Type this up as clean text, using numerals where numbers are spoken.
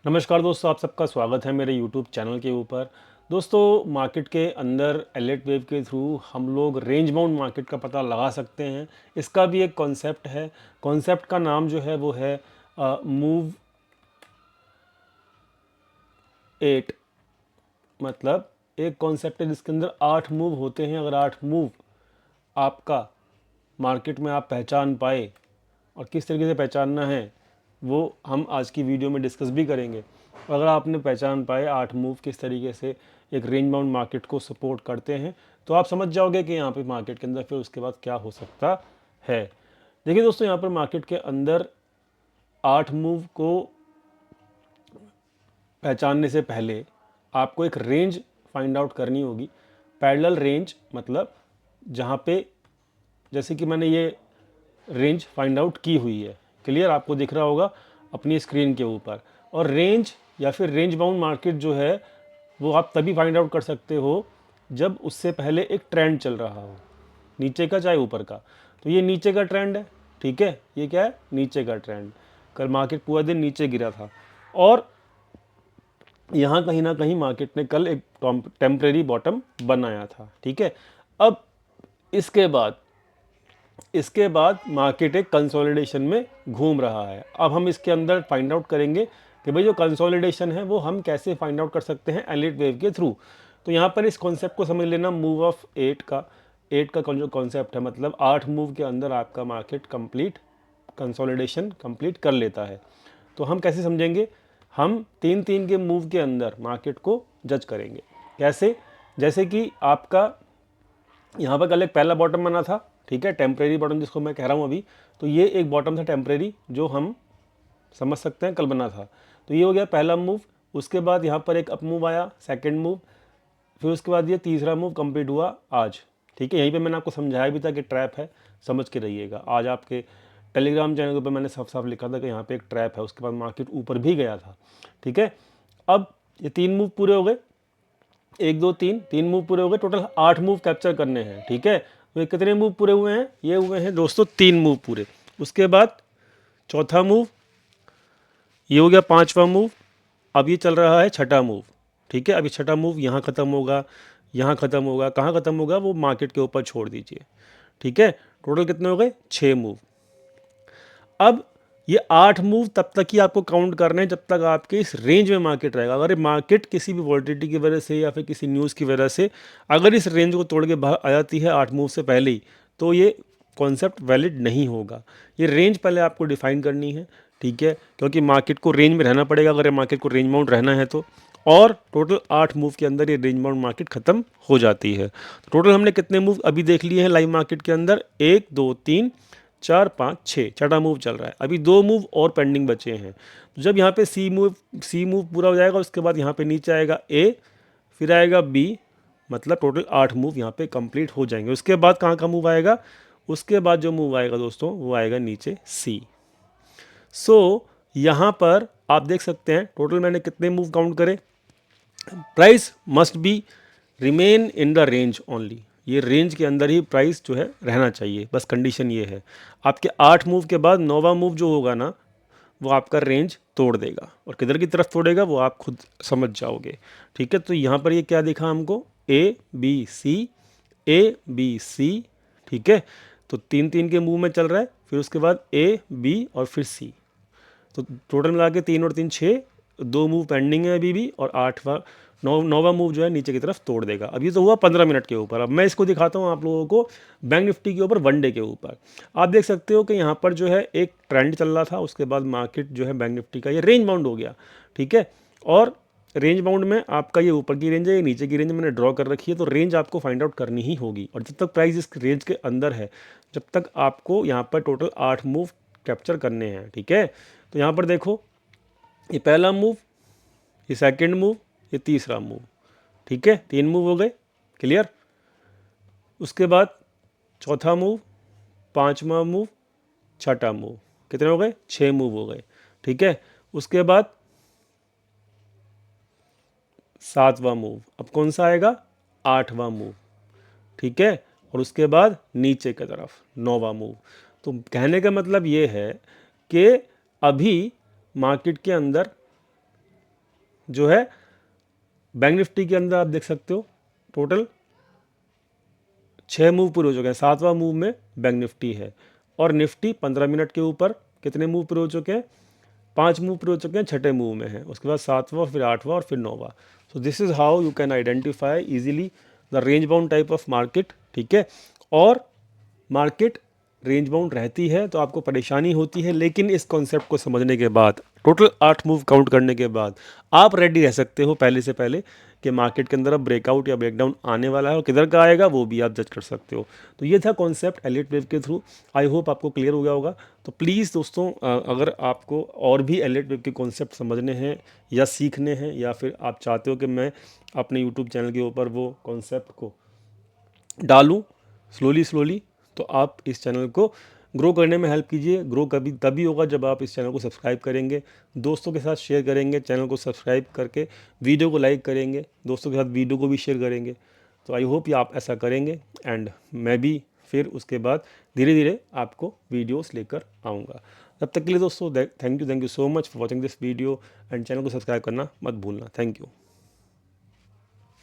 नमस्कार दोस्तों, आप सबका स्वागत है मेरे YouTube चैनल के ऊपर। दोस्तों, मार्केट के अंदर एलिट वेव के थ्रू हम लोग रेंज बाउंड मार्केट का पता लगा सकते हैं। इसका भी एक कॉन्सेप्ट है। कॉन्सेप्ट का नाम जो है वो है मूव 8। मतलब एक कॉन्सेप्ट है जिसके अंदर 8 मूव होते हैं। अगर 8 मूव आपका मार्केट में आप पहचान पाए, और किस तरीके से पहचानना है वो हम आज की वीडियो में डिस्कस भी करेंगे। अगर आपने पहचान पाए 8 मूव किस तरीके से एक रेंज बाउंड मार्केट को सपोर्ट करते हैं, तो आप समझ जाओगे कि यहाँ पे मार्केट के अंदर फिर उसके बाद क्या हो सकता है। देखिए दोस्तों, यहाँ पर मार्केट के अंदर 8 मूव को पहचानने से पहले आपको एक रेंज फाइंड आउट करनी होगी। पैरेलल रेंज मतलब जहाँ पे, जैसे कि मैंने ये रेंज फाइंड आउट की हुई है, क्लियर आपको दिख रहा होगा अपनी स्क्रीन के ऊपर। और रेंज या फिर रेंज बाउंड मार्केट जो है वो आप तभी फाइंड आउट कर सकते हो जब उससे पहले एक ट्रेंड चल रहा हो, नीचे का चाहे ऊपर का। तो ये नीचे का ट्रेंड है, ठीक है, ये क्या है, नीचे का ट्रेंड। कल मार्केट पूरा दिन नीचे गिरा था और यहाँ कहीं ना कहीं मार्केट ने कल एक टेम्परेरी बॉटम बनाया था, ठीक है। अब इसके बाद मार्केट एक कंसोलिडेशन में घूम रहा है। अब हम इसके अंदर फाइंड आउट करेंगे कि भाई जो कंसोलिडेशन है वो हम कैसे फाइंड आउट कर सकते हैं एलिट वेव के थ्रू। तो यहाँ पर इस कॉन्सेप्ट को समझ लेना, मूव ऑफ 8 का। 8 का जो कॉन्सेप्ट है मतलब 8 मूव के अंदर आपका मार्केट कंप्लीट कंसोलिडेशन कंप्लीट कर लेता है। तो हम कैसे समझेंगे, हम 3-3 के मूव के अंदर मार्केट को जज करेंगे। कैसे, जैसे कि आपका यहाँ पर कल एक पहला बॉटम बना था, ठीक है, टेम्परेरी बॉटम जिसको मैं कह रहा हूँ अभी। तो ये एक बॉटम था टेम्परेरी जो हम समझ सकते हैं कल बना था। तो ये हो गया पहला मूव। उसके बाद यहाँ पर एक अप मूव आया, सेकंड मूव। फिर उसके बाद ये तीसरा मूव कंप्लीट हुआ आज, ठीक है। यहीं पे मैंने आपको समझाया भी था कि ट्रैप है, समझ के रहिएगा। आज आपके टेलीग्राम चैनल पर मैंने साफ साफ लिखा था कि यहाँ पे एक ट्रैप है। उसके बाद मार्केट ऊपर भी गया था, ठीक है। अब ये 3 मूव पूरे हो गए, 1 2 3 मूव पूरे हो गए। टोटल 8 मूव कैप्चर करने हैं, ठीक है। तो ये कितने मूव पूरे हुए हैं, ये हुए हैं दोस्तों 3 मूव पूरे। उसके बाद चौथा मूव, ये हो गया 5वां मूव। अब ये चल रहा है छठा मूव, ठीक है। अभी छठा मूव यहाँ ख़त्म होगा, यहाँ ख़त्म होगा, कहाँ ख़त्म होगा वो मार्केट के ऊपर छोड़ दीजिए, ठीक है। टोटल कितने हो गए, 6 मूव। अब ये 8 मूव तब तक ही आपको काउंट करने हैं जब तक आपके इस रेंज में मार्केट रहेगा। अगर मार्केट किसी भी वॉलिटिलिटी की वजह से या फिर किसी न्यूज़ की वजह से अगर इस रेंज को तोड़ के बाहर आ जाती है 8 मूव से पहले ही, तो ये कॉन्सेप्ट वैलिड नहीं होगा। ये रेंज पहले आपको डिफाइन करनी है, ठीक है, क्योंकि मार्केट को रेंज में रहना पड़ेगा अगर मार्केट को रेंज बाउंड रहना है तो। और टोटल 8 मूव के अंदर ये रेंज बाउंड मार्केट खत्म हो जाती है। तो टोटल हमने कितने मूव अभी देख लिए हैं लाइव मार्केट के अंदर, 1 2 3 4 5 6, छठा मूव चल रहा है। अभी 2 मूव और पेंडिंग बचे हैं। तो जब यहाँ पे सी मूव पूरा हो जाएगा उसके बाद यहाँ पे नीचे आएगा ए, फिर आएगा बी, मतलब टोटल 8 मूव यहाँ पे कंप्लीट हो जाएंगे। उसके बाद कहाँ का मूव आएगा, उसके बाद जो मूव आएगा दोस्तों वो आएगा नीचे सी। सो यहाँ पर आप देख सकते हैं टोटल मैंने कितने मूव काउंट करे। Price must be remain in the range only, ये रेंज के अंदर ही प्राइस जो है रहना चाहिए, बस कंडीशन ये है। आपके 8 मूव के बाद 9वां मूव जो होगा ना वो आपका रेंज तोड़ देगा, और किधर की तरफ तोड़ेगा वो आप खुद समझ जाओगे, ठीक है। तो यहाँ पर ये क्या दिखा हमको, A B C, A B C, ठीक है। तो 3 3 के मूव में चल रहा है, फिर उसके बाद ए बी और फिर सी। तो टोटल मिला के 3 और 3 6, 2 मूव पेंडिंग है अभी भी, और 9वां मूव जो है नीचे की तरफ तोड़ देगा। अभी तो हुआ 15 मिनट के ऊपर। अब मैं इसको दिखाता हूँ आप लोगों को बैंक निफ्टी के ऊपर 1 डे के ऊपर। आप देख सकते हो कि यहाँ पर जो है एक ट्रेंड चल रहा था, उसके बाद मार्केट जो है बैंक निफ्टी का ये रेंज बाउंड हो गया, ठीक है। और रेंज बाउंड में आपका ये ऊपर की रेंज है, ये नीचे की रेंज मैंने ड्रॉ कर रखी है। तो रेंज आपको फाइंड आउट करनी ही होगी, और जब तक प्राइस इस रेंज के अंदर है जब तक आपको यहाँ पर टोटल 8 मूव कैप्चर करने हैं, ठीक है। तो यहाँ पर देखो, ये पहला मूव, ये सेकंड मूव, ये तीसरा मूव, ठीक है, 3 मूव हो गए, क्लियर। उसके बाद चौथा मूव, 5वां मूव, छठा मूव, कितने हो गए, 6 मूव हो गए, ठीक है। उसके बाद 7वां मूव, अब कौन सा आएगा, 8वां मूव, ठीक है। और उसके बाद नीचे की तरफ 9वां मूव। तो कहने का मतलब ये है कि अभी मार्केट के अंदर जो है बैंक निफ्टी के अंदर आप देख सकते हो टोटल 6 मूव पूरे हो चुके हैं, 7वां मूव में बैंक निफ्टी है। और निफ्टी 15 मिनट के ऊपर कितने मूव पूरे हो चुके हैं, 5 मूव पूरे हो चुके हैं, छठे मूव में है, उसके बाद 7वां, फिर 8वां और फिर 9वां। So this is how you can identify easily the range bound type of market, ठीक है। और मार्केट रेंज बाउंड रहती है तो आपको परेशानी होती है, लेकिन इस कॉन्सेप्ट को समझने के बाद, टोटल 8 मूव काउंट करने के बाद आप रेडी रह सकते हो पहले से पहले कि मार्केट के अंदर अब ब्रेकआउट या ब्रेकडाउन आने वाला है और किधर का आएगा वो भी आप जज कर सकते हो। तो ये था कॉन्सेप्ट एलिट वेव के थ्रू। आई होप आपको क्लियर हो गया होगा। तो प्लीज़ दोस्तों, अगर आपको और भी एलिट वेव के कॉन्सेप्ट समझने हैं या सीखने हैं, या फिर आप चाहते हो कि मैं अपने यूट्यूब चैनल के ऊपर वो कॉन्सेप्ट को डालूं स्लोली, तो आप इस चैनल को ग्रो करने में हेल्प कीजिए। ग्रो कभी तभी होगा जब आप इस चैनल को सब्सक्राइब करेंगे, दोस्तों के साथ शेयर करेंगे, चैनल को सब्सक्राइब करके वीडियो को लाइक करेंगे, दोस्तों के साथ वीडियो को भी शेयर करेंगे। तो आई होप ये आप ऐसा करेंगे, एंड मैं भी फिर उसके बाद धीरे धीरे आपको वीडियोस लेकर आऊँगा। तब तक के लिए दोस्तों thank you so much for watching this video, and channel को सब्सक्राइब करना मत भूलना। Thank you.